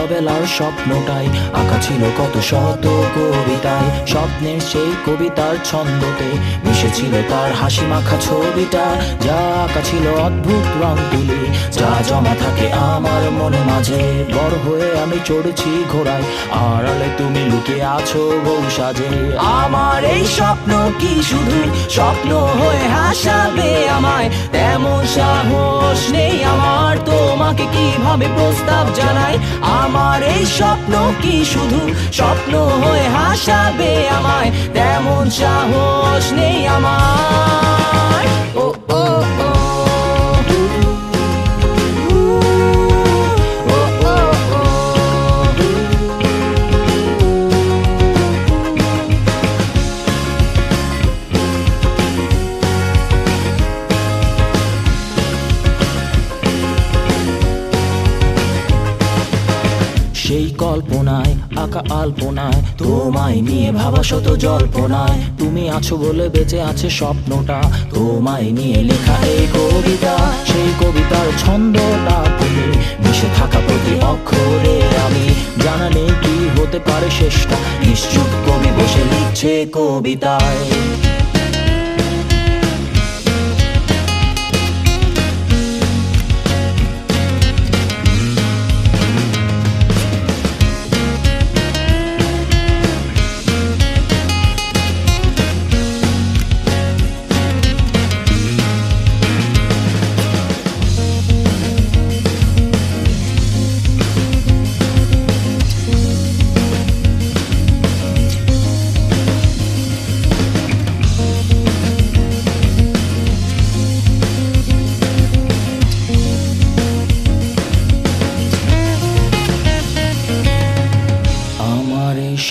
ছোটবেলার স্বপ্নটাই আঁকা ছিল কত শত কবিতায়। স্বপ্নের সেই কবিতার ছন্দতে মিশেছিল তার হাসি মাখা ছবিটা, যা আঁকা ছিল অদ্ভুত রং তুলি, যা জমা থাকে আমার মনে মাঝে। বড় হয়ে আমি চড়েছি ঘোড়ায়, আড়ালে তুমি লুকিয়ে আছো বউ সাজে। আমার এই স্বপ্ন কি শুধু স্বপ্ন হয়ে হাসাবে আমায়, তেমন সাহস নেই আমার তোমাকে কিভাবে প্রস্তাব জানাই। আমার এই স্বপ্ন কি শুধু স্বপ্ন হয়ে হাসাবে আমায়, তেমন সাহস নেই আমার। ও ও ও সেই কল্পনায় আঁকা আলপনায় তোমায় নিয়ে ভাবা শত জল্পনায়, তুমি আছো বলে বেঁচে আছে স্বপ্নটা, তোমায় নিয়ে লেখা এই কবিতা। সেই কবিতার ছন্দটা তুমি মিশে থাকা প্রতি অক্ষরে আমি, জানা নেই কি হতে পারে শেষটা, নিশ্চুপ কবি বসে লিখছে কবিতায়।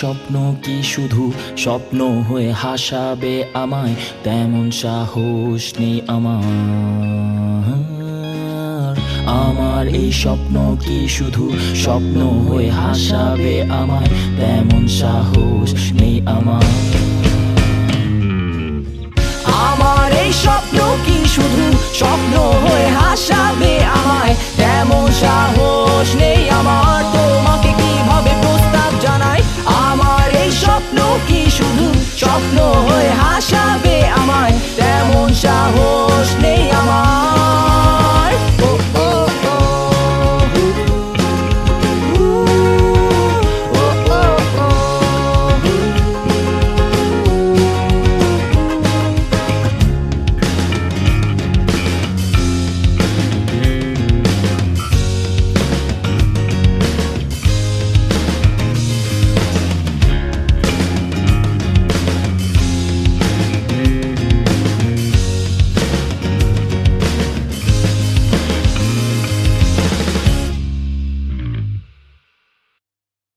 স্বপ্ন কি শুধু স্বপ্ন হয়ে হাসাবে আমায়, তেমন সাহস নেই আমার। আমার এই স্বপ্ন কি শুধু স্বপ্ন হয়ে হাসাবে আমায়, তেমন সাহস নেই আমার। আমার এই স্বপ্ন কি শুধু স্বপ্ন হয়ে হাসাবে আমায়, তেমন সাহস নেই আমার তোমাকে কিভাবে প্রস্তাব জানাই। আমার এই স্বপ্ন কি শুধু স্বপ্ন